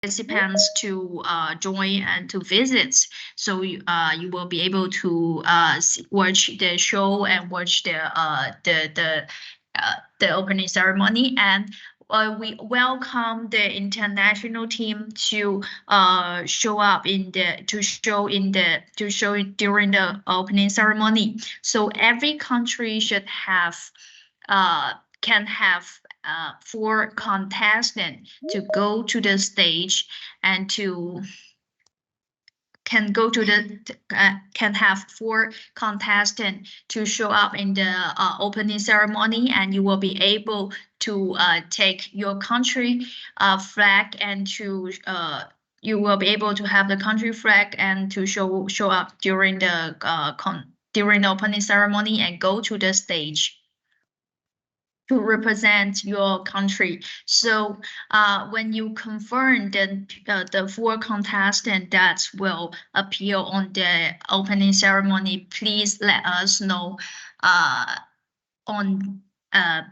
participants to join and to visit. So you will be able to watch the show and watch the opening ceremony. And we welcome the international team to show up in the to show it during the opening ceremony. So every country should have can have 4 contestants to go to the stage and to can go to the can have 4 contestants to show up in the opening ceremony, and you will be able to take your country flag and to you will be able to have the country flag and to show up during the during the opening ceremony and go to the stage to represent your country. So when you confirm the 4 contestants that will appear on the opening ceremony, please let us know on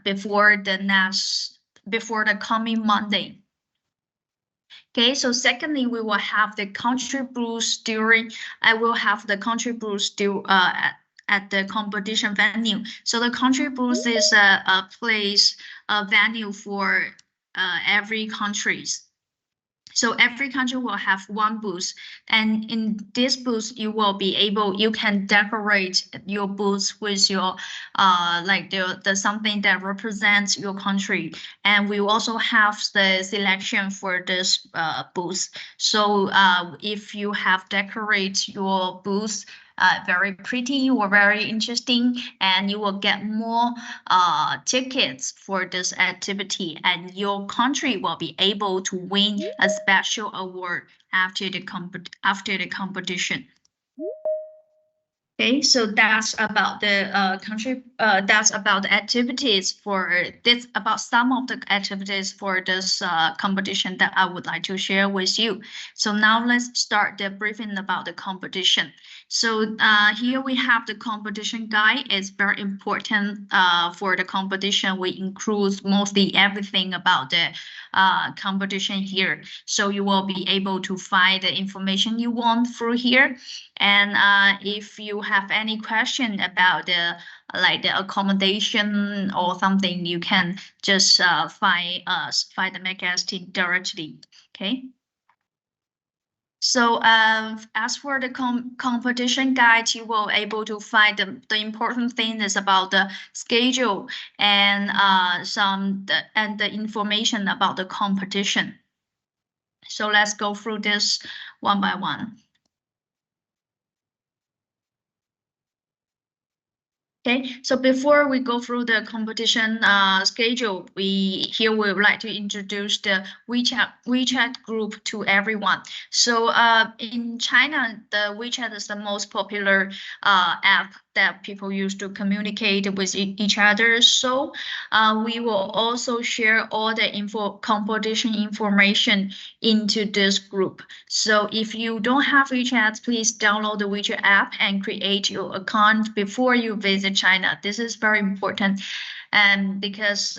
before the coming Monday. Okay, so secondly, we will have the country booth during. I will have the country booth at the competition venue. So the country booth is a place, a venue for every countries. So every country will have 1 booth, and in this booth you can decorate your booth with your like the something that represents your country, and we also have the selection for this booth. So if you have decorate your booth very pretty or very interesting, and you will get more tickets for this activity, and your country will be able to win a special award after the competition. Okay, so that's about the country. That's about the activities for this. About some of the activities for this competition that I would like to share with you. So now let's start the briefing about the competition. So here we have the competition guide. It's very important for the competition. We include mostly everything about the competition here. So you will be able to find the information you want through here. And if you have any question about the accommodation or something, you can just find the MakeX team directly. Okay. So as for the competition guide, you will able to find the important thing is about the schedule and the information about the competition. So let's go through this one by one. Okay, so before we go through the competition schedule, we would like to introduce the WeChat group to everyone. So in China, the WeChat is the most popular app that people use to communicate with each other. So we will also share all the competition information into this group. So if you don't have WeChat, please download the WeChat app and create your account before you visit China. This is very important, and because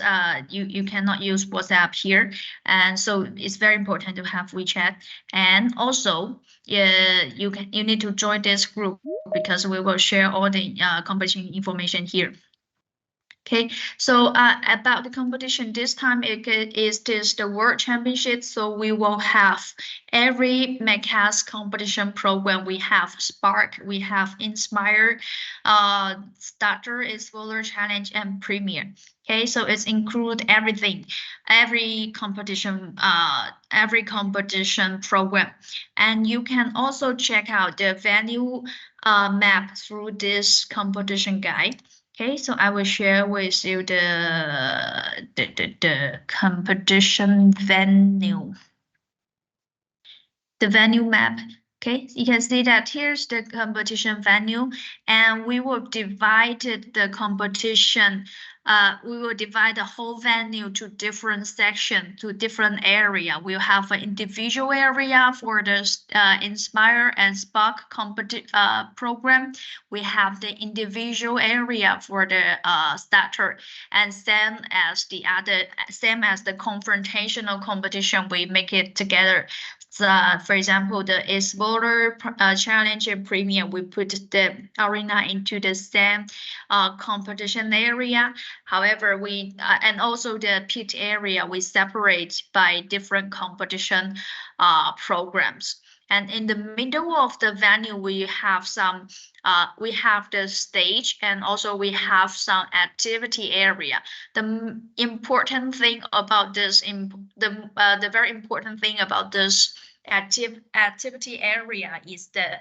you cannot use WhatsApp here, and so it's very important to have WeChat. And also, you need to join this group because we will share all the competition information here. Okay, so about the competition, this time it is the World Championship. So we will have every MakeX competition program. We have Spark, we have Inspire, Starter, Explorer Challenge, and Premier. Okay, so it's include everything, every competition program, and you can also check out the venue map through this competition guide. Okay, so I will share with you the competition venue. The venue map. Okay, you can see that here's the competition venue, and we will divide the competition we will divide the whole venue to different section, to different area. We'll have an individual area for the Inspire and Spark program. We have the individual area for the starter, and same as the confrontational competition, we make it together. For example, the Explorer Challenge and Premium, we put the arena into the same competition area. However, and also the pit area, we separate by different competition programs. And in the middle of the venue, we have the stage, and also we have some activity area. The important thing about this, the very important thing about this activity area is the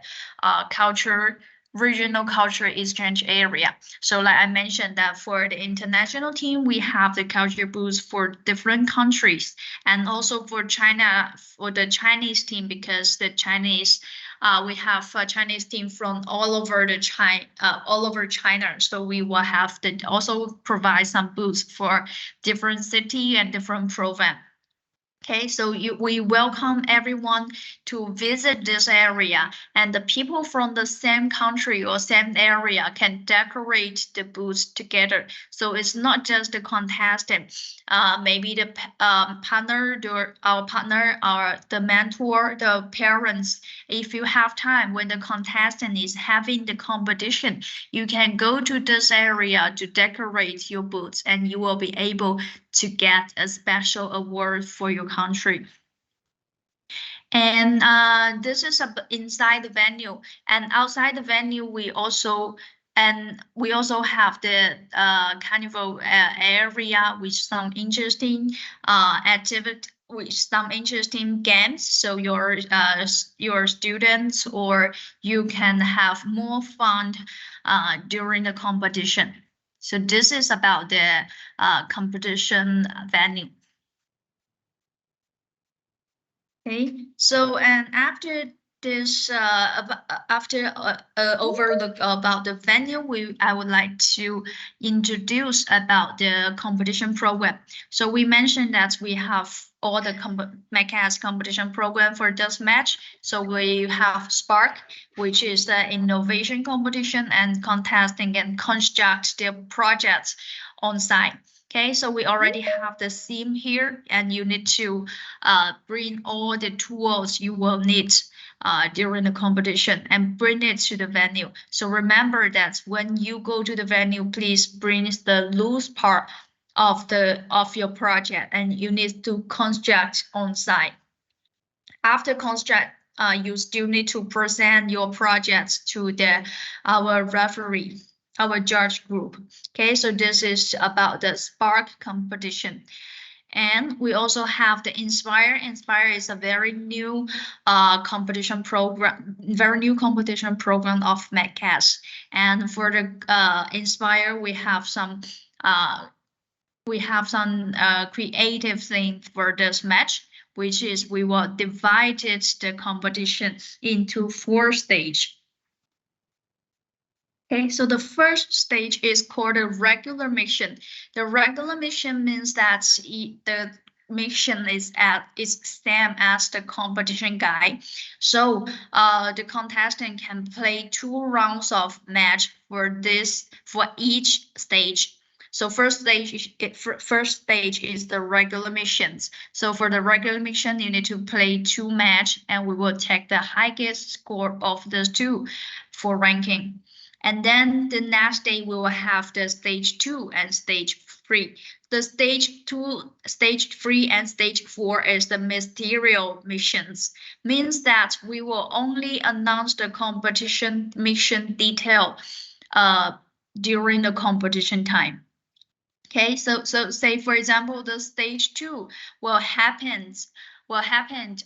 regional culture exchange area. So like I mentioned that for the international team, we have the culture booths for different countries, and also for China, for the Chinese team, because the Chinese, we have a Chinese team from all over China. So we will have to also provide some booths for different city and different province. Okay, so we welcome everyone to visit this area, and the people from the same country or same area can decorate the booths together. So it's not just the contestant, maybe the partner, our partner, or the mentor, the parents. If you have time when the contestant is having the competition, you can go to this area to decorate your booths, and you will be able to get a special award for your country. And this is inside the venue, and outside the venue, we also have the carnival area with some interesting activity, with some interesting games. So your students or you can have more fun during the competition. So this is about the competition venue. Okay, so and after this, overlook about the venue, I would like to introduce about the competition program. So we mentioned that we have all the MakeX competition program for this match. So we have Spark, which is the innovation competition and contesting and construct the projects on site. Okay, so we already have the theme here, and you need to bring all the tools you will need during the competition and bring it to the venue. So remember that when you go to the venue, please bring the loose part of your project, and you need to construct on site. After construct, you still need to present your projects to our referee, our judge group. Okay, so this is about the Spark competition. And we also have the Inspire. Inspire is a very new competition program of MakeX. And for the Inspire, we have some creative thing for this match, which is we will divide the competition into 4 stages. Okay, so the first stage is called a regular mission. The regular mission means that the mission is same as the competition guide. So the contestant can play 2 rounds of match for each stage. So first stage is the regular missions. So for the regular mission, you need to play 2 match, and we will take the highest score of the 2 for ranking. And then the next day, we will have the stage 2 and stage 3. The stage 2, stage 3, and stage 4 is the ministerial missions. Means that we will only announce the competition mission detail during the competition time. Okay, so say for example, the stage 2 will happen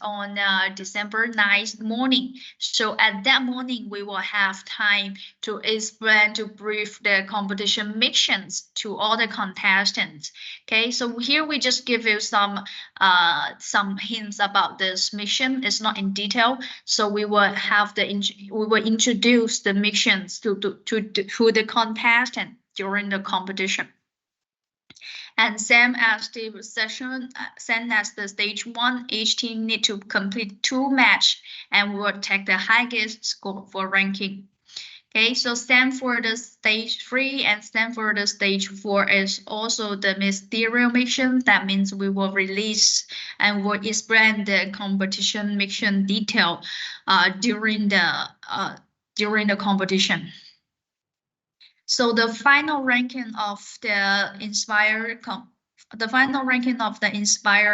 on December 9th morning. So at that morning, we will have time to explain, to brief the competition missions to all the contestants. Okay, so here we just give you some hints about this mission. It's not in detail, so we will introduce the missions to the contestant during the competition. And same as the session, same as the stage 1, each team need to complete 2 match and will take the highest score for ranking. Okay, so same for the stage 3 and same for the stage 4 is also the ministerial mission. That means we will release and will explain the competition mission detail during the competition. So the final ranking of the Inspire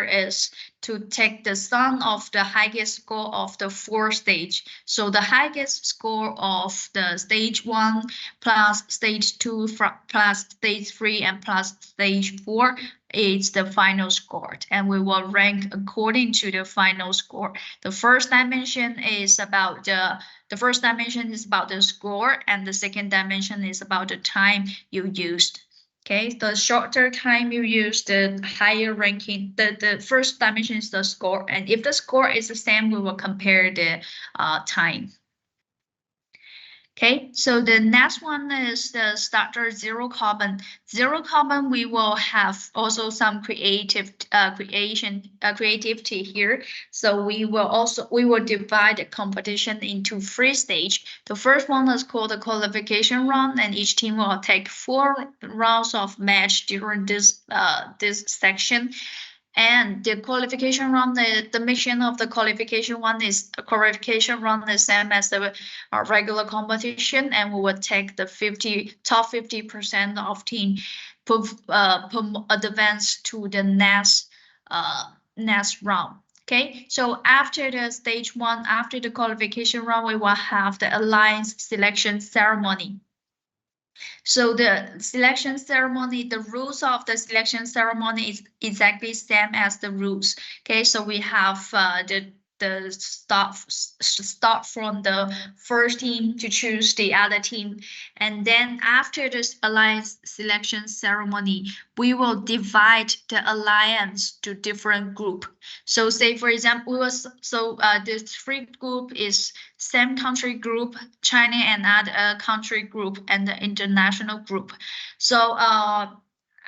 is to take the sum of the highest score of the 4 stage. So the highest score of the stage 1 plus stage 2 plus stage 3 and plus stage 4 is the final score, and we will rank according to the final score. The first dimension is about the score, and the second dimension is about the time you used. Okay, the shorter time you use, the higher ranking. The first dimension is the score, and if the score is the same, we will compare the time. Okay, so the next one is the starter zero carbon. Zero carbon, we will have also some creativity here. So we will divide the competition into 3 stages. The first one is called the qualification round, and each team will take 4 rounds of match during this section. And the qualification run, the mission of the qualification run is the same as the regular competition, and we will take the top 50% of team advance to the next round. Okay, so after the stage 1, after the qualification round, we will have the alliance selection ceremony. So the selection ceremony, the rules of the selection ceremony is exactly same as the rules. Okay, so we have the start from the first team to choose the other team, and then after this alliance selection ceremony, we will divide the alliance to different group. So say for example, the 3 group is same country group, China and other country group, and the international group. So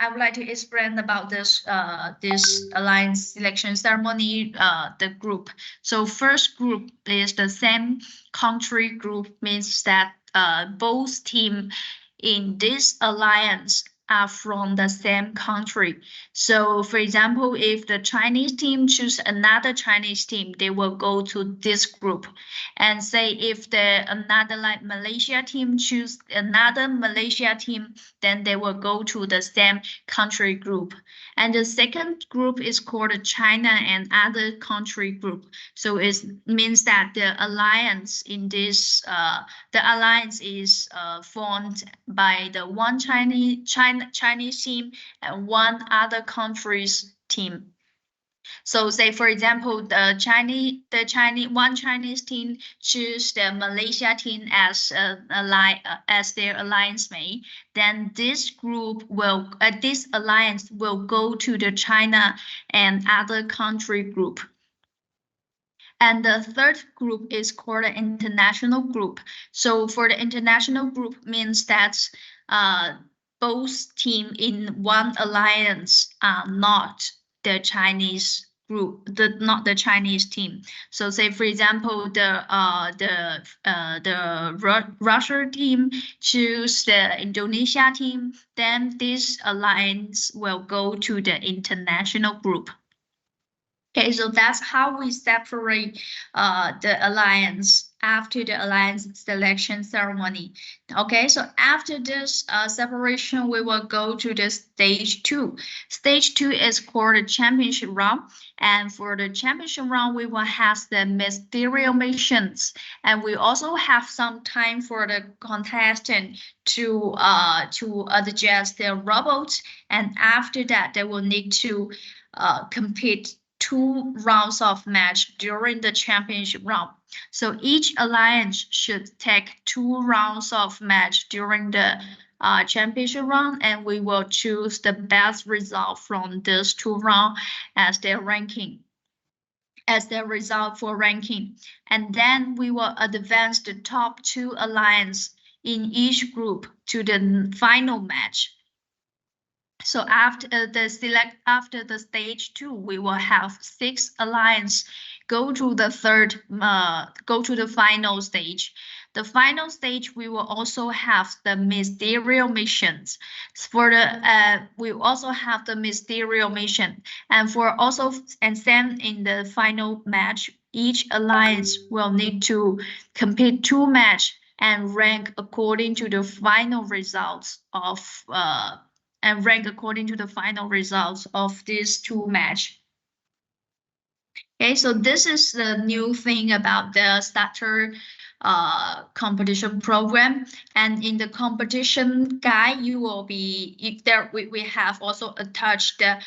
I would like to explain about this alliance selection ceremony, the group. So first group is the same country group, means that both team in this alliance are from the same country. So for example, if the Chinese team choose another Chinese team, they will go to this group. And say if another like Malaysia team choose another Malaysia team, then they will go to the same country group. And the second group is called China and other country group. So it means that the alliance in this is formed by the one Chinese team and one other country's team. So say for example, one Chinese team choose the Malaysia team as their alliance mate, then this alliance will go to the China and other country group. And the third group is called the international group. So for the international group means that both team in one alliance are not the Chinese group, not the Chinese team. So say for example, the Russia team choose the Indonesia team, then this alliance will go to the international group. Okay, so that's how we separate the alliance after the alliance selection ceremony. Okay, so after this separation, we will go to the stage 2. Stage 2 is called the championship round. And for the championship round, we will have the ministerial missions. And we also have some time for the contestant to adjust their robots. And after that, they will need to compete 2 rounds of match during the championship round. So each alliance should take 2 rounds of match during the championship round, and we will choose the best result from these 2 rounds as their result for ranking. And then we will advance the top 2 alliance in each group to the final match. So after the stage 2, we will have 6 alliance go to the final stage. The final stage, we will also have the ministerial missions. We also have the ministerial mission, and then in the final match, each alliance will need to compete 2 match and rank according to the final results of these 2 match. Okay, so this is the new thing about the starter competition program. And in the competition guide, you will be if there we have also attached the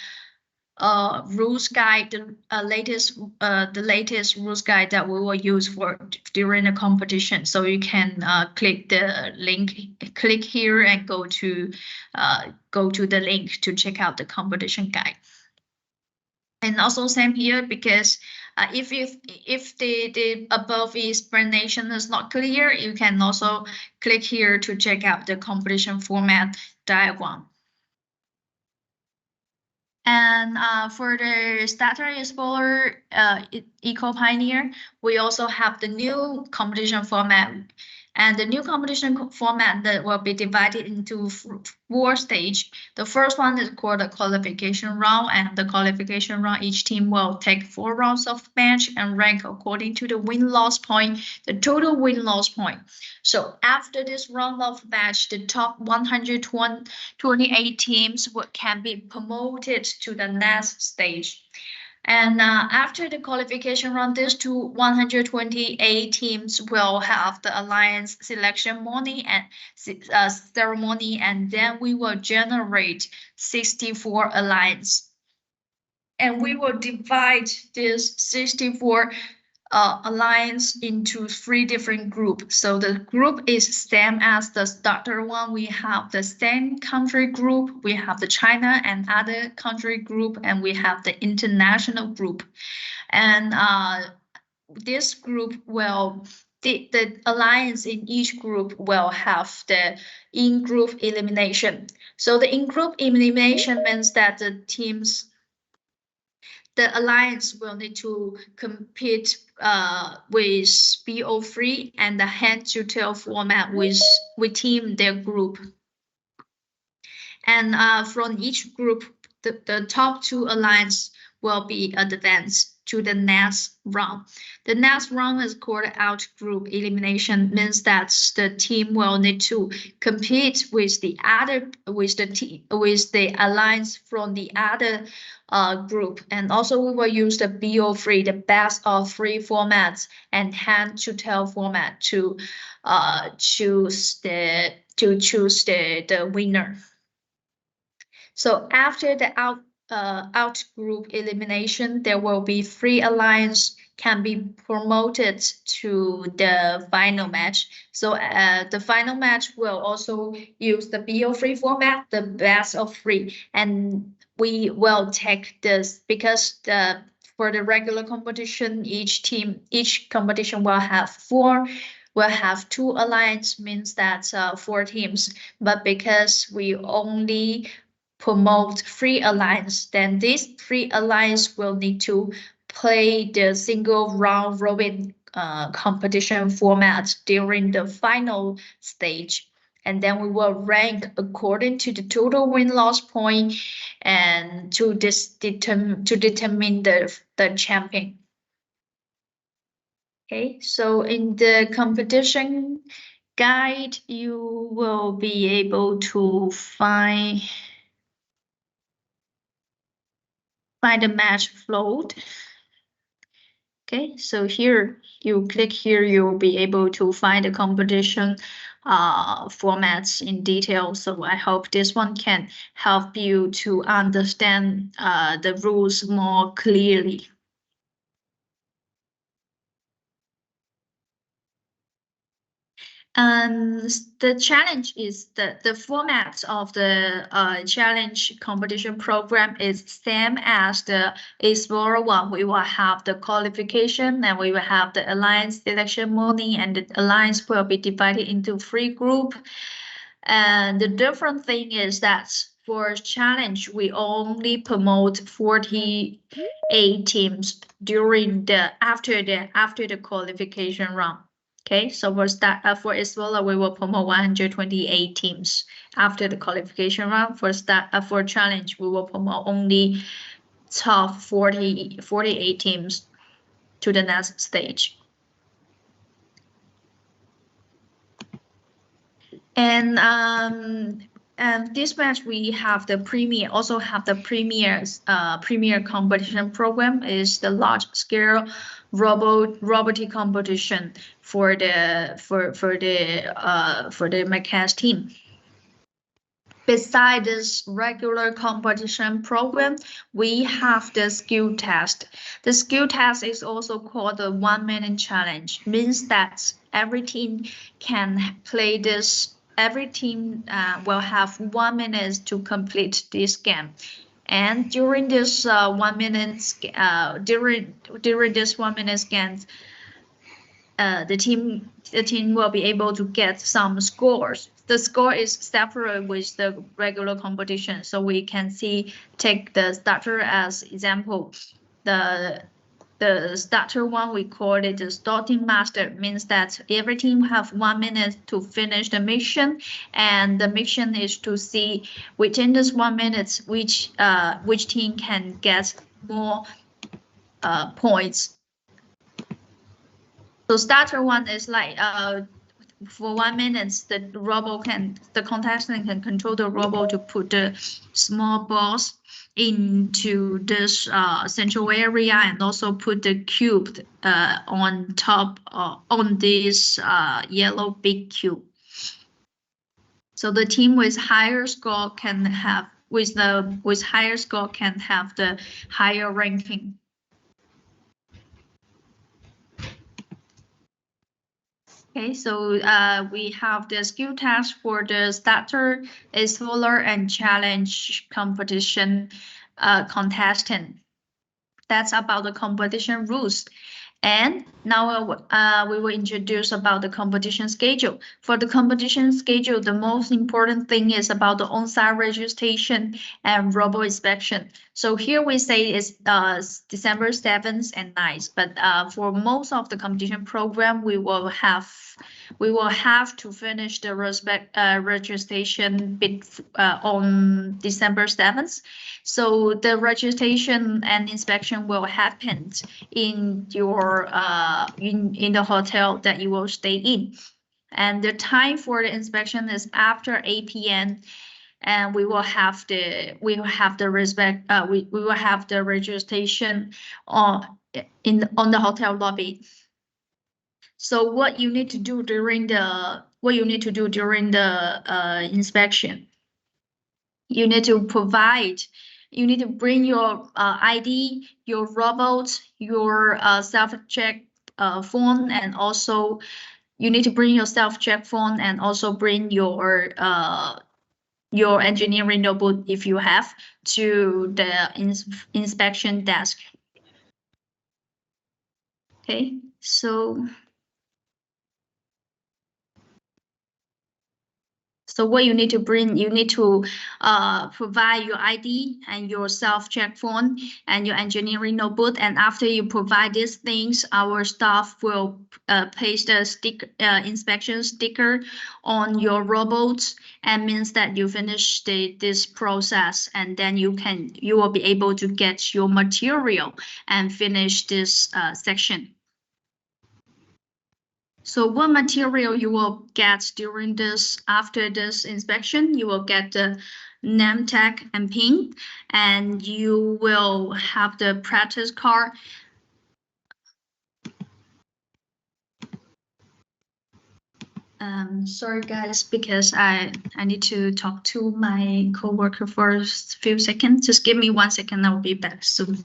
rules guide, the latest rules guide that we will use for during the competition. So you can click the link, click here, and go to the link to check out the competition guide. And also same here, because if the above explanation is not clear, you can also click here to check out the competition format diagram. And for the Starter Explorer Eco Pioneer, we also have the new competition format. And the new competition format that will be divided into 4 stages. The first one is called the qualification round, and the qualification round, each team will take 4 rounds of match and rank according to the win-loss point, the total win-loss point. So after this round of match, the top 128 teams can be promoted to the next stage. And after the qualification round, these 128 teams will have the alliance selection ceremony, and then we will generate 64 alliance. And we will divide this 64 alliance into 3 different groups. So the group is same as the starter one. We have the same country group, we have the China and other country group, and we have the international group. And this group will the alliance in each group will have the in-group elimination. So the in-group elimination means that the alliance will need to compete with BO3 and the hand-to-tail format within their group. And from each group, the top 2 alliance will be advanced to the next round. The next round is called out group elimination, means that the team will need to compete with the alliance from the other group. And also we will use the BO3, the best of 3 formats, and hand-to-tail format to choose the winner. So after the out group elimination, there will be 3 alliance can be promoted to the final match. So the final match will also use the BO3 format, the best of 3, and we will take this because for the regular competition, each competition will have 2 alliance, means that 4 teams. But because we only promote 3 alliance, then these 3 alliance will need to play the single round robin competition format during the final stage. And then we will rank according to the total win-loss point and to determine the champion. Okay, so in the competition guide, you will be able to find the match float. Okay, so here you click here, you'll be able to find the competition formats in detail. So I hope this one can help you to understand the rules more clearly. The challenge is the format of the challenge competition program is same as the Explorer one. We will have the qualification, and we will have the alliance selection morning, and the alliance will be divided into 3 groups. And the different thing is that for challenge, we only promote 48 teams during after the qualification round. Okay, so for Ebola, we will promote 128 teams after the qualification round. For challenge, we will promote only top 48 teams to the next stage. And this match we have the premier, also have the premier competition program is the large scale robotic competition for the MakeX team. Beside this regular competition program, we have the skill test. The skill test is also called the 1 minute challenge. Means that every team can play this. Every team will have 1 minute to complete this game. And during this 1 minute, during this 1 minute scan, the team will be able to get some scores. The score is separate with the regular competition, so we can take the starter as example. The starter one, we call it the starting master, means that every team have 1 minute to finish the mission, and the mission is to see within this 1 minute which team can get more points. So starter one is like for 1 minute, the contestant can control the robot to put the small balls into this central area and also put the cube on top on this yellow big cube. So the team with higher score can have higher score can have the higher ranking. Okay, so we have the skill test for the starter, explorer, and challenge competition contestant. That's about the competition rules. And now we will introduce about the competition schedule. For the competition schedule, the most important thing is about the on-site registration and robo inspection. So here we say it's December 7th and 9th, but for most of the competition program, we will have to finish the registration on December 7th. So the registration and inspection will happen in your in the hotel that you will stay in, and the time for the inspection is after 8 p.m. and we will have the registration on the hotel lobby. So what you need to do during the inspection, you need to bring your ID, your robot, your self-check phone, and also you need to bring your self-check phone and also bring your engineering notebook if you have to the inspection desk. Okay, so what you need to bring, you need to provide your ID and your self-check phone and your engineering notebook. And after you provide these things, our staff will paste a inspection sticker on your robots, and means that you finish this process, and then you will be able to get your material and finish this section. So what material you will get after this inspection? You will get the name tag and pin, and you will have the practice card. Sorry guys, because I need to talk to my coworker for a few seconds. Just give me 1 second, I'll be back soon.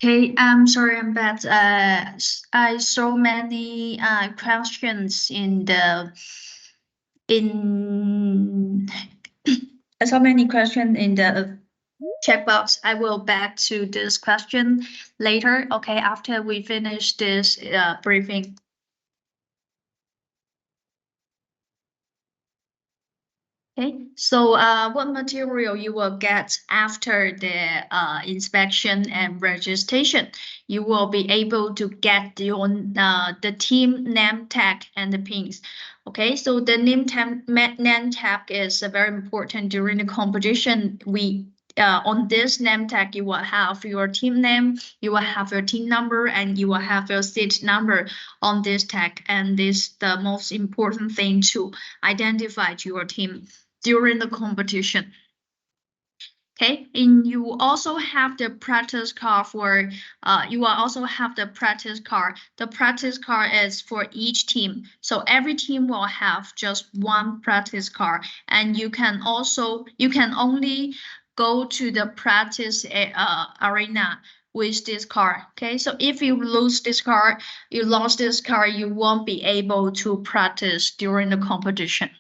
Okay, I'm sorry, I'm bad. I saw many questions in the in I saw many questions in the chat box. I will back to this question later. Okay, after we finish this briefing. Okay, so what material you will get after the inspection and registration? You will be able to get the team name tag and the pins. Okay, so the name tag is very important during the competition. We on this name tag, you will have your team name, you will have your team number, and you will have your seat number on this tag. And this the most important thing to identify your team during the competition. Okay, and you also have the practice card for you will also have the practice card. The practice card is for each team. So every team will have just one practice card. And you can only go to the practice arena with this card. Okay, so if you lose this card, you lost this card, you won't be able to practice during the competition.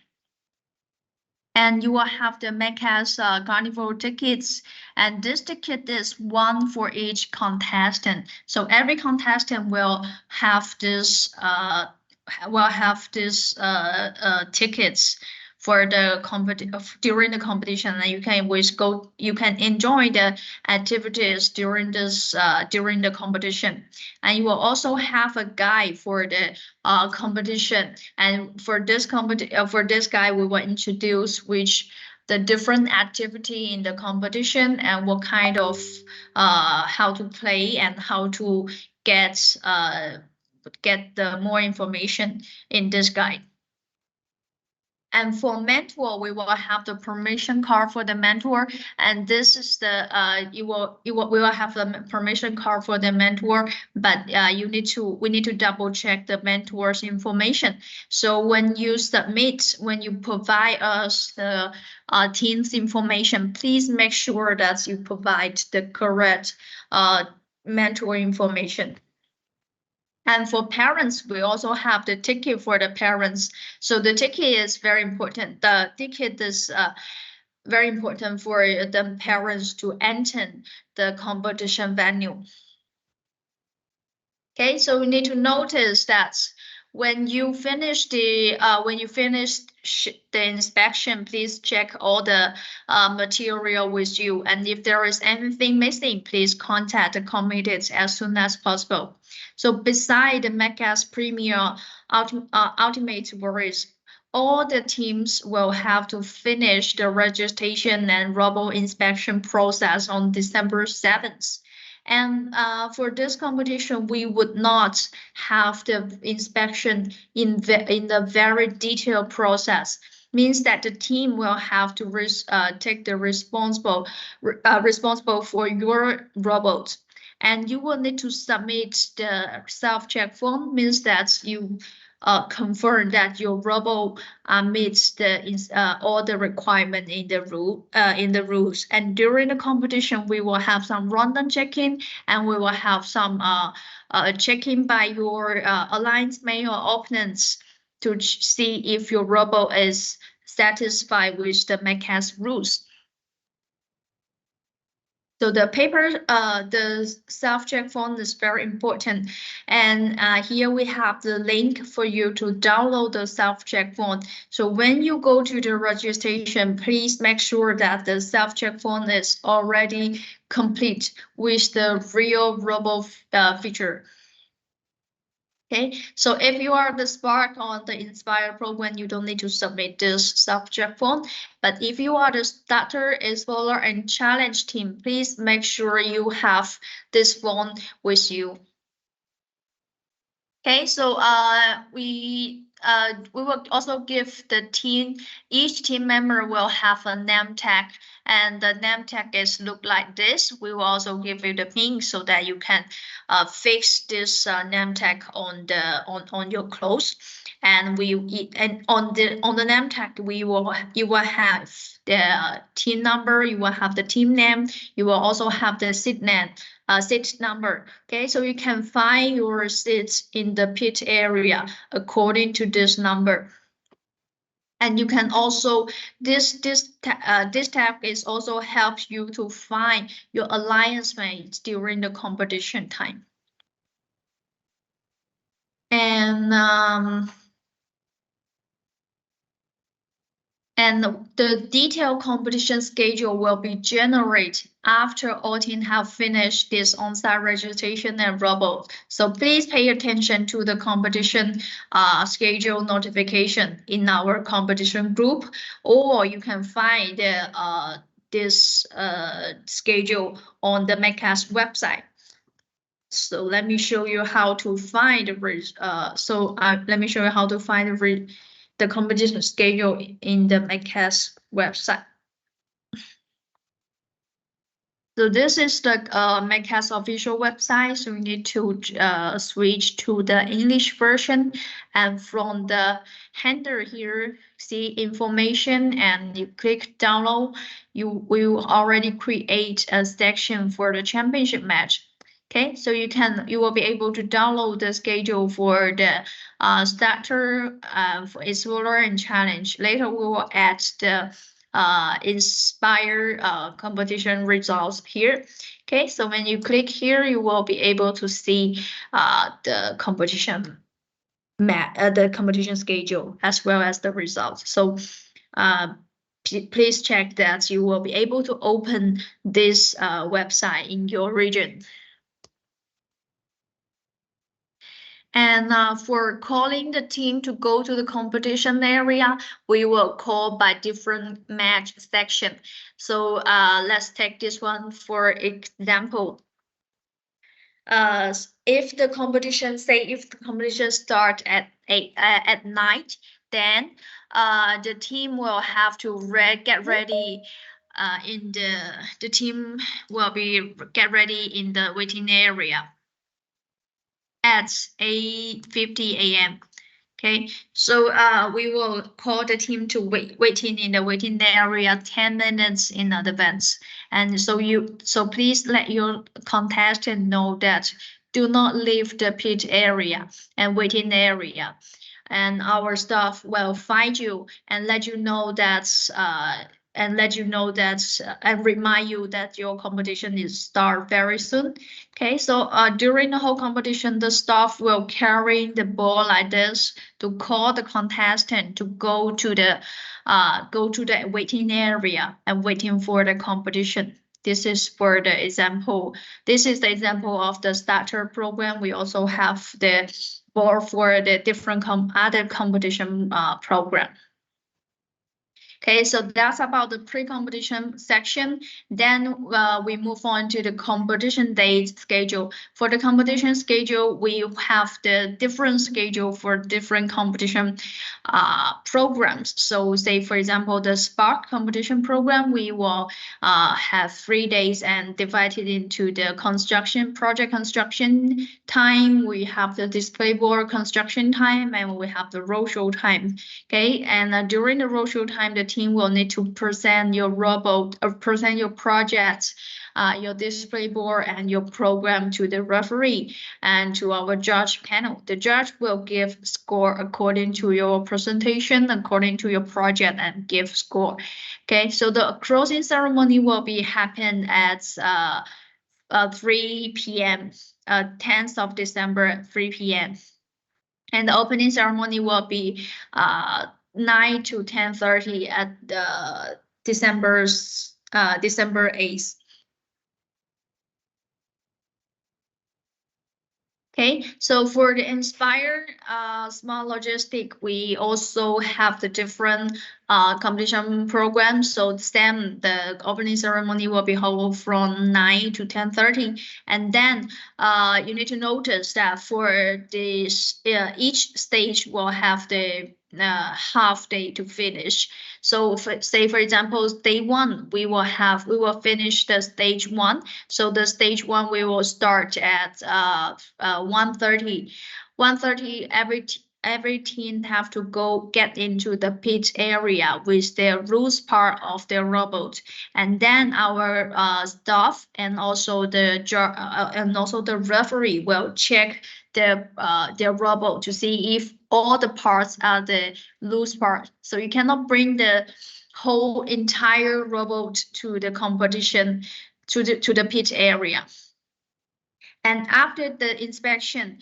And you will have the MakeX carnival tickets. And this ticket is one for each contestant. So every contestant will have this tickets for the during the competition, and you can enjoy the activities during the competition. And you will also have a guide for the competition. And for this guide, we will introduce which the different activity in the competition and what kind of how to play and how to get the more information in this guide. And for mentor, we will have the permission card for the mentor, and this is the we will have the permission card for the mentor, but we need to double check the mentor's information. So when you provide us the team's information, please make sure that you provide the correct mentor information. And for parents, we also have the ticket for the parents. So the ticket is very important. The ticket is very important for the parents to enter the competition venue. Okay, so we need to notice that when you finish the inspection, please check all the material with you. And if there is anything missing, please contact the committee as soon as possible. So beside the MakeX Premier Ultimate Worries, all the teams will have to finish the registration and robot inspection process on December 7th. And for this competition, we would not have the inspection in the very detailed process. Means that the team will have to take the responsible for your robot. And you will need to submit the self-check form. Means that you confirm that your robot meets all the requirement in the rules. And during the competition, we will have some random check-in, and we will have some check-in by your alliance mate or opponents to see if your robot is satisfied with the MakeX rules. So the self-check form is very important. And here we have the link for you to download the self-check form. So when you go to the registration, please make sure that the self-check form is already complete with the real robot feature. Okay, so if you are the Spark on the Inspire program, you don't need to submit this subject form. But if you are the Starter, Explorer, and Challenge team, please make sure you have this form with you. Okay, so we will also give the team, each team member will have a name tag, and the name tag is look like this. We will also give you the pin so that you can fix this name tag on your clothes. And on the name tag you will have the team number, you will have the team name, you will also have the seat name. Seat number. Okay, so you can find your seats in the pit area according to this number. And you can also this tab is also helps you to find your alliance mates during the competition time. And the detailed competition schedule will be generated after all teams have finished this on-site registration and robot. So please pay attention to the competition schedule notification in our competition group, or you can find this schedule on the MakeX website. So let me show you how to find let me show you how to find the competition schedule in the MakeX website. So this is the MakeX official website. So you need to switch to the English version, and from the handle here, see information, and you click download. You will already create a section for the championship match. Okay, so you will be able to download the schedule for the starter, for Explorer and Challenge. Later we will add the Inspire competition results here. Okay, so when you click here, you will be able to see the competition the competition schedule as well as the results. So please check that you will be able to open this website in your region. And for calling the team to go to the competition area, we will call by different match section. So let's take this one for example. If the competition start at night, then the team will have to get ready. The team will be get ready in the waiting area at 8:50 a.m. Okay, so we will call the team to waiting in the waiting area 10 minutes in advance. And so please let your contestant know that do not leave the pit area and waiting area. And our staff will find you and let you know that and remind you that your competition is start very soon. Okay, so during the whole competition, the staff will carry the ball like this to call the contestant to go to the waiting area and waiting for the competition. This is for the example. This is the example of the starter program. We also have the board for the different other competition program. Okay, so that's about the pre-competition section. Then we move on to the competition date schedule. For the competition schedule, we have the different schedule for different competition programs. So say, for example, the Spark competition program, we will have 3 days and divided into the project construction time. We have the display board construction time, and we have the roadshow time. Okay, and during the roadshow time, the team will need to present your robot or present your project, your display board, and your program to the referee and to our judge panel. The judge will give score according to your presentation, according to your project, and give score. Okay, so the closing ceremony will be happen at 3 p.m. 10th of December at 3 p.m. And the opening ceremony will be 9 to 10:30 at the December 8th. Okay, so for the Inspire Smart Logistic, we also have the different competition programs. So the opening ceremony will be held from 9 to 10:30. And then you need to notice that for this, each stage will have the half day to finish. So say, for example, day one, we will finish the stage one. So the stage one, we will start at 1:30. 1:30, every team have to go get into the pit area with their loose part of their robot, and then our staff and also the referee will check their robot to see if all the parts are the loose part. So you cannot bring the whole entire robot to the competition to the pit area. And after the inspection,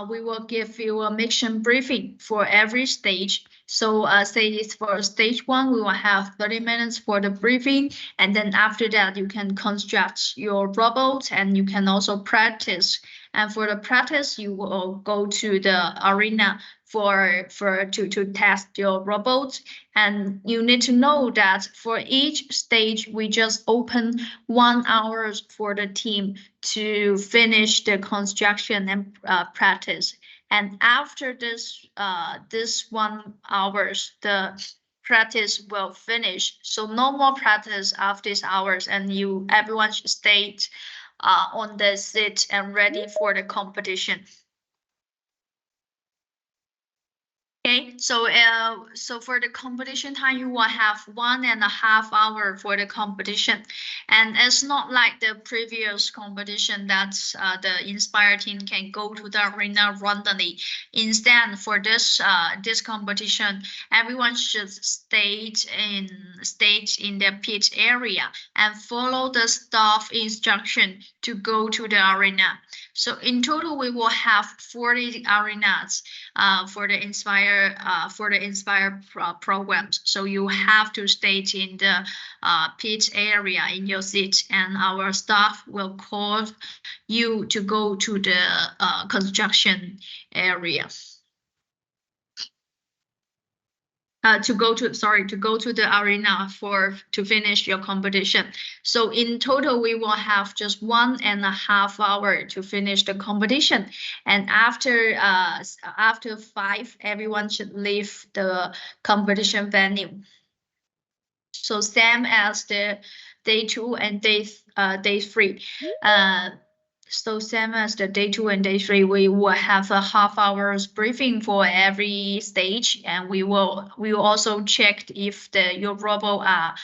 we will give you a mission briefing for every stage. So say it's for stage one, we will have 30 minutes for the briefing. And then after that, you can construct your robot and you can also practice. And for the practice, you will go to the arena to test your robot. And you need to know that for each stage, we just open 1 hour for the team to finish the construction and practice. And after this 1 hours, the practice will finish. So no more practice after these hours, and everyone should stay on the seat and ready for the competition. Okay, so for the competition time, you will have 1.5 hours for the competition, and it's not like the previous competition that the Inspire team can go to the arena randomly. Instead, for this competition, everyone should stay in the pit area and follow the staff instruction to go to the arena. So in total, we will have 40 arenas for the Inspire programs. So you have to stay in the pit area in your seat, and our staff will call you to go to the construction area. To go to the arena to finish your competition. So in total, we will have just 1.5 hours to finish the competition. And after 5, everyone should leave the competition venue. So same as the day 2 and day 3. So same as the day 2 and day 3, we will have a half hour's briefing for every stage, and we will also check if your robot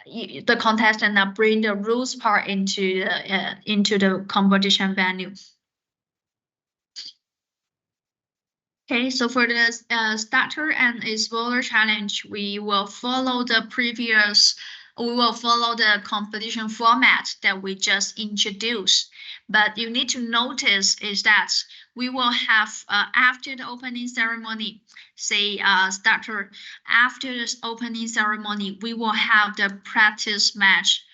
the contestant bring the rules part into the competition venue. Okay, so for the starter and explorer challenge, we will follow the competition format that we just introduced. But you need to notice is that we will have after the opening ceremony, say starter. After this opening ceremony, we will have the practice match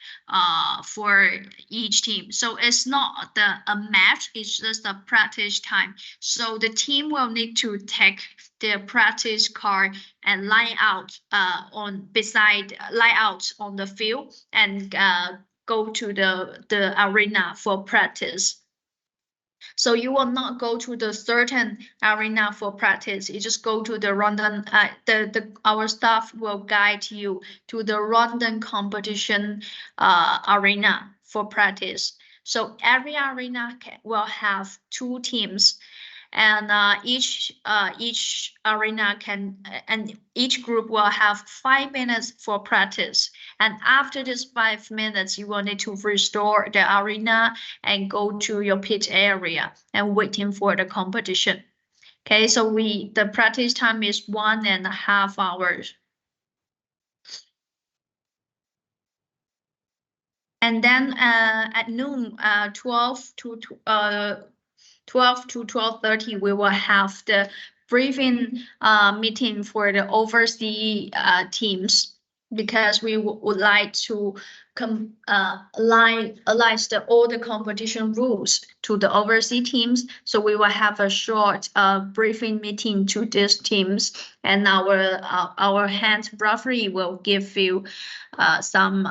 for each team. So it's not a match, it's just a practice time. So the team will need to take their practice card and line out on the field and go to the arena for practice. So you will not go to the certain arena for practice. You just go to the random. Our staff will guide you to the random competition arena for practice. So every arena will have two teams, and each arena and each group will have 5 minutes for practice. And after this 5 minutes, you will need to restore the arena and go to your pitch area and waiting for the competition. Okay, so the practice time is 1.5 hours. And then at noon, 12 to 12:30, we will have the briefing meeting for the overseas teams, because we would like to align all the competition rules to the overseas teams. So we will have a short briefing meeting to these teams, and our head referee will give you some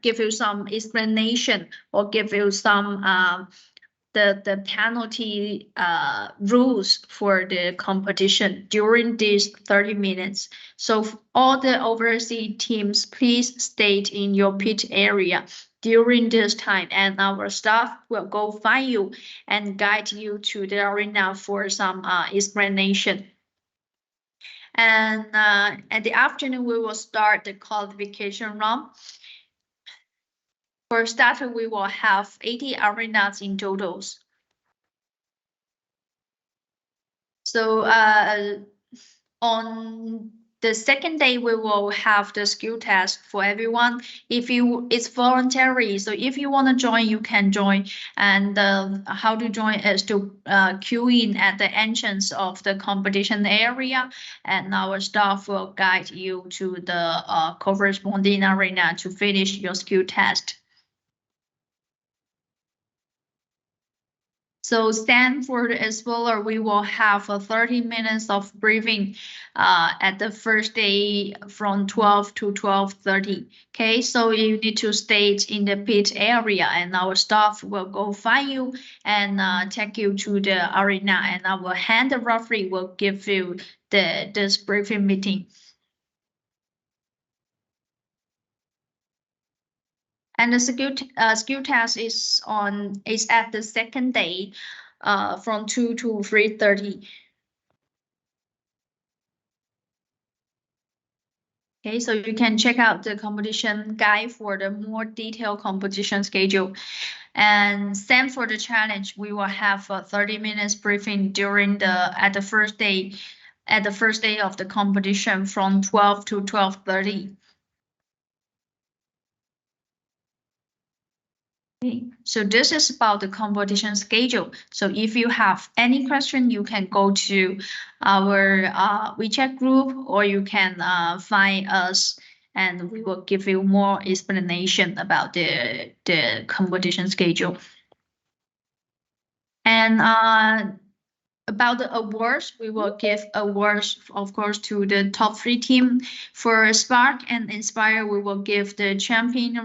give you some explanation, or give you some the penalty rules for the competition during these 30 minutes. So all the overseas teams, please stay in your pitch area during this time, and our staff will go find you and guide you to the arena for some explanation. And at the afternoon, we will start the qualification round. For starter, we will have 80 arenas in totals. So on the second day, we will have the skill test for everyone. It's voluntary, so if you want to join, you can join. And how to join is to queue in at the entrance of the competition area, and our staff will guide you to the corresponding arena to finish your skill test. So Stanford Explorer, we will have 30 minutes of briefing at the first day from 12 to 12:30. Okay, so you need to stay in the pit area, and our staff will go find you and take you to the arena, and our hand referee will give you this briefing meeting. And the skill test is at the second day, from 2 to 3:30. Okay, so you can check out the competition guide for the more detailed competition schedule. And same for the challenge, we will have a 30 minutes briefing at the first day of the competition from 12 to 12:30. Okay, so this is about the competition schedule. So if you have any question, you can go to our WeChat group, or you can find us, and we will give you more explanation about the competition schedule. And about the awards, we will give awards, of course, to the top 3 team. For Spark and Inspire, we will give the champion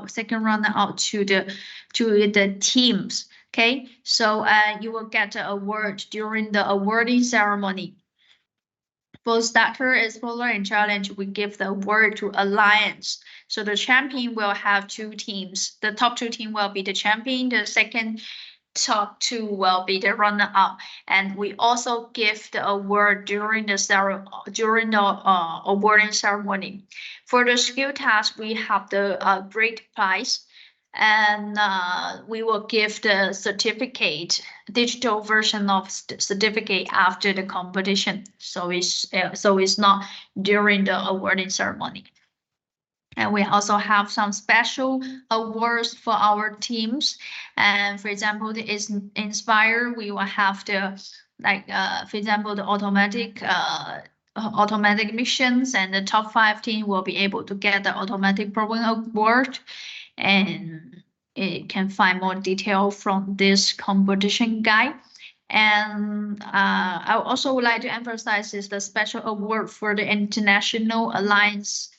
second runner-out to the teams. Okay, so you will get the award during the awarding ceremony. For Starter, Explorer, and Challenge, we give the award to Alliance. So the champion will have 2 teams. The top 2 team will be the champion. The second top 2 will be the runner-up, and we also give the award during the awarding ceremony. For the skill test, we have the great prize, and we will give the certificate, digital version of certificate after the competition. So it's not during the awarding ceremony. And we also have some special awards for our teams. And for example, the Inspire, we will have the for example, the automatic missions, and the top 5 team will be able to get the automatic problem award. And it can find more detail from this competition guide. And I also would like to emphasize is the special award for the International Alliance.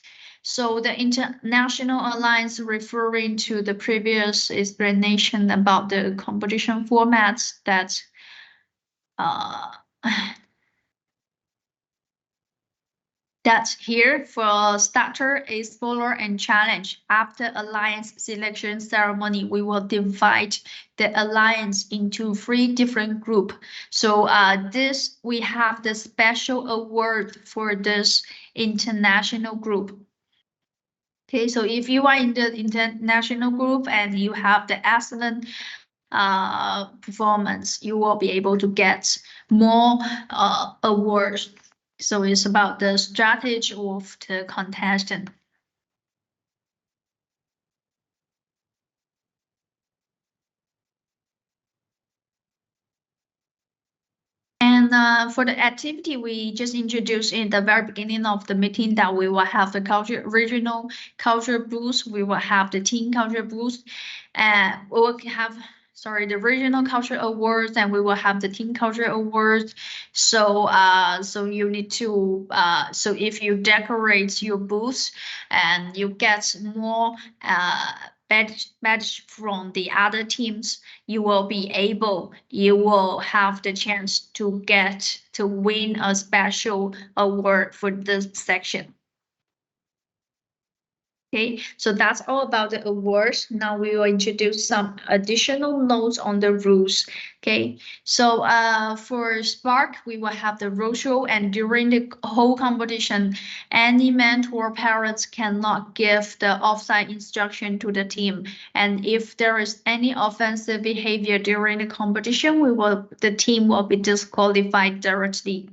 So the International Alliance referring to the previous explanation about the competition formats that uh, that's here for starter, explorer, and challenge. After alliance selection ceremony, we will divide the alliance into 3 different groups. So this we have the special award for this international group. Okay, so if you are in the international group and you have the excellent performance, you will be able to get more awards. So it's about the strategy of the contestant. And for the activity, we just introduced in the very beginning of the meeting that we will have the regional culture boost. We will have the team culture boost, and we will have the regional culture awards, and we will have the team culture awards. So so you need to so if you decorate your booth and you get more badge from the other teams, you will have the chance to get to win a special award for this section. Okay, so that's all about the awards. Now we will introduce some additional notes on the rules. Okay, so for Spark, we will have the roadshow, and during the whole competition, any mentor parents cannot give the offside instruction to the team. And if there is any offensive behavior during the competition, the team will be disqualified directly.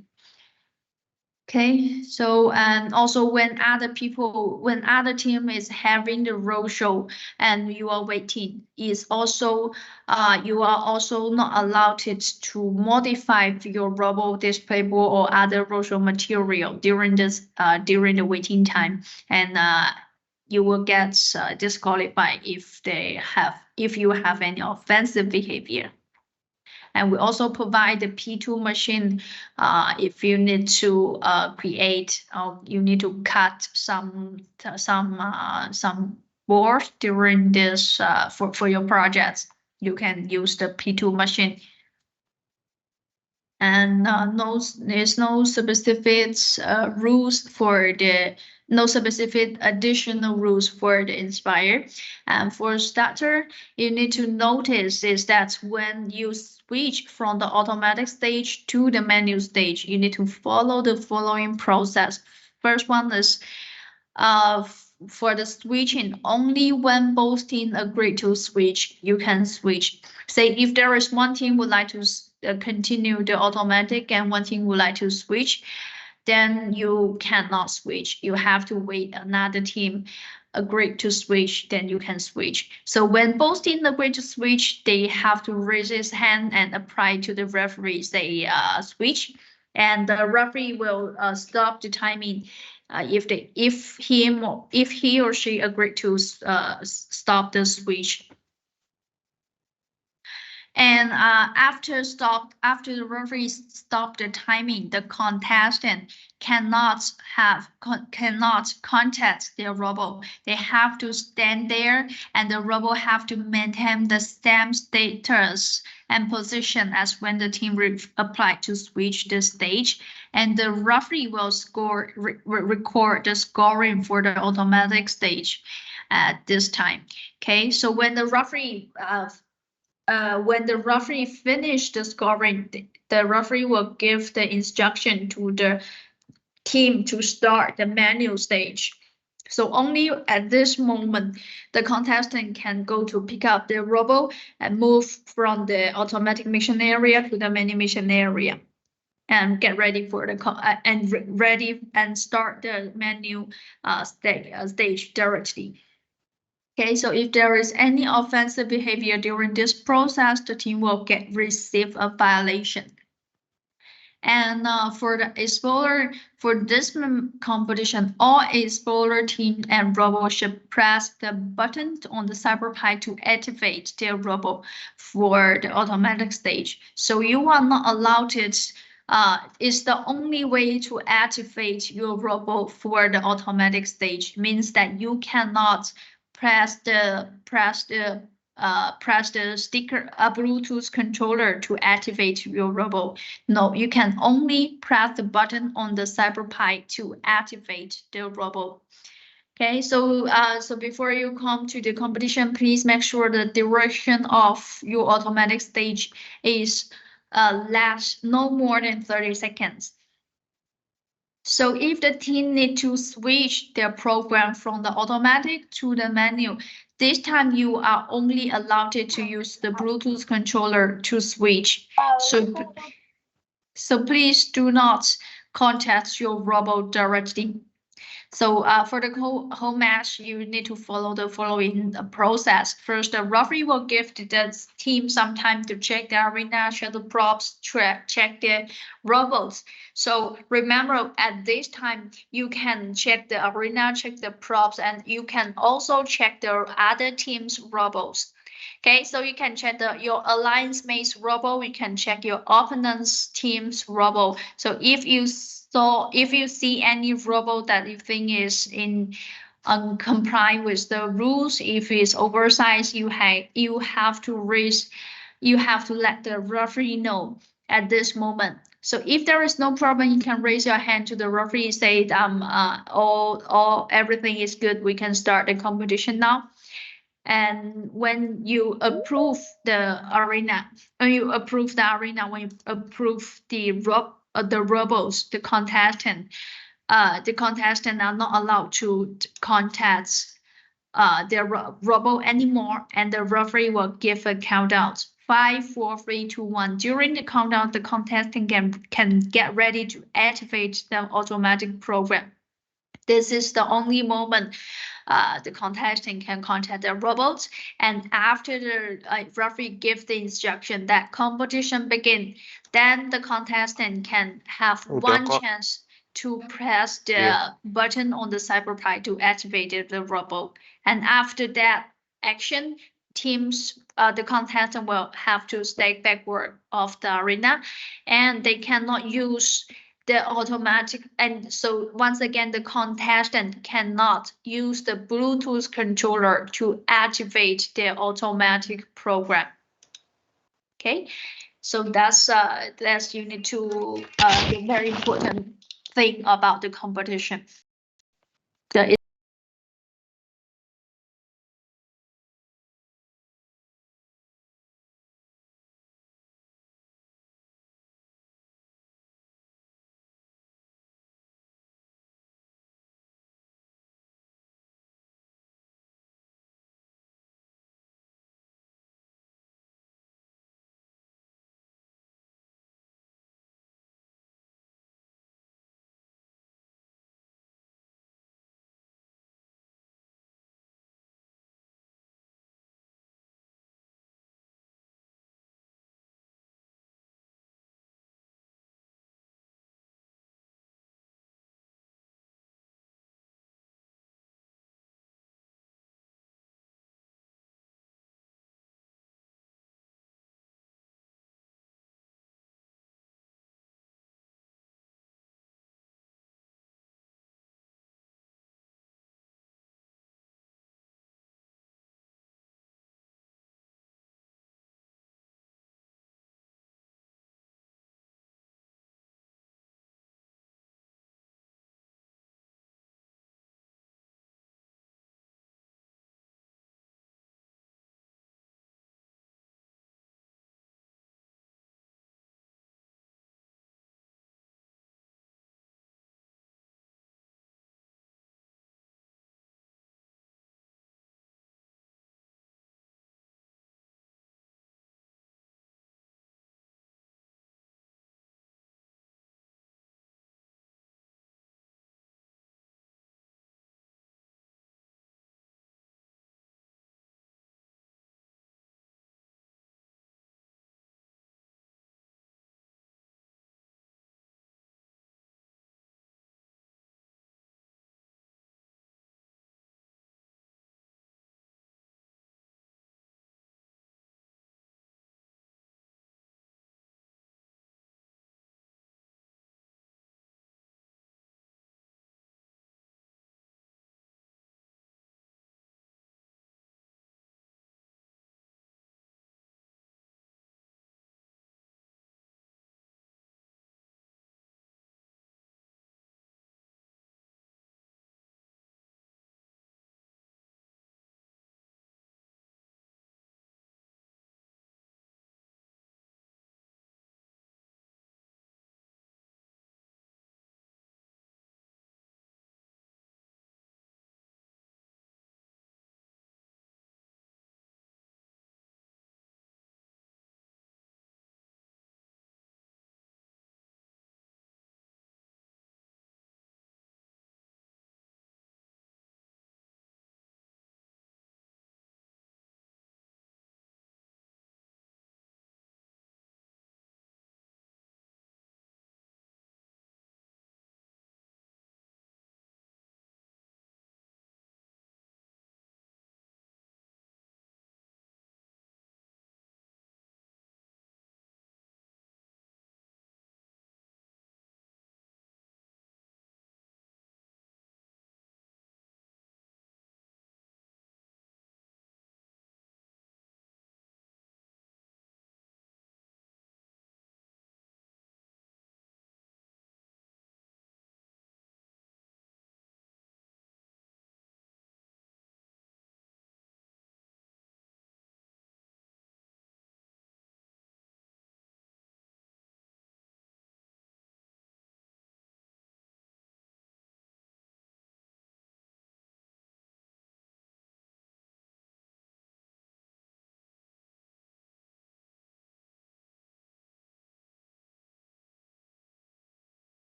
Okay, so and also when other team is having the roadshow and you are waiting, is also you are also not allowed to modify your robot display board or other roadshow material during during the waiting time, and you will get disqualified if you have any offensive behavior. And we also provide the P2 machine if you need to create, you need to cut some board during this for your projects. You can use the P2 machine. And there's no specific rules for the no specific additional rules for the Inspire. And for starter, you need to notice is that when you switch from the automatic stage to the manual stage, you need to follow the following process. First one is for the switching, only when both teams agree to switch, you can switch. Say if there is one team would like to continue the automatic and one team would like to switch, then you cannot switch. You have to wait another team agree to switch, then you can switch. So when both teams agree to switch, they have to raise his hand and apply to the referee say switch, and the referee will stop the timing if he or she agreed to stop the switch. And after the referee stop the timing, the contestant cannot contact their robot. They have to stand there, and the robot have to maintain the same status and position as when the team applied to switch the stage. And the referee will record the scoring for the automatic stage at this time. Okay, so when the referee finished the scoring, the referee will give the instruction to the team to start the manual stage. So only at this moment, the contestant can go to pick up their robot and move from the automatic mission area to the manual mission area. and get ready for the ready and start the menu stage directly. Okay, so if there is any offensive behavior during this process, the team will receive a violation. And for the Explorer, for this competition, all Explorer team and robot should press the button on the CyberPi to activate their robot for the automatic stage. So you are not allowed to. It's the only way to activate your robot for the automatic stage. Means that you cannot press the sticker Bluetooth controller to activate your robot. No, you can only press the button on the CyberPi to activate the robot. Okay, so before you come to the competition, please make sure the duration of your automatic stage is last no more than 30 seconds. So if the team need to switch their program from the automatic to the manual, this time you are only allowed to use the Bluetooth controller to switch. So please do not contact your robot directly. So for the whole match, you need to follow the following process. First, the referee will give the team some time to check the arena, check the props, check the robots. So remember, at this time, you can check the arena, check the props, and you can also check the other team's robots. Okay, so you can check your alliance mate's robot. You can check your opponent's team's robot. So if you see any robot that you think is in complying with the rules, if it's oversized, you have to let the referee know at this moment. So if there is no problem, you can raise your hand to the referee, say everything is good. We can start the competition now. And when you approve the arena, when you approve the robots, the contestant are not allowed to contact their robot anymore, and the referee will give a countdown. 5, 4, 3, 2, 1. During the countdown, the contestant can get ready to activate the automatic program. This is the only moment the contestant can contact the robots, and after the referee gives the instruction that competition begin, then the contestant can have one chance to press the button on the CyberPi to activate the robot. And after that action, the contestant will have to stay backward of the arena, and they cannot use the automatic. And so once again, the contestant cannot use the Bluetooth controller to activate their automatic program. Okay, so that's you need to the very important thing about the competition.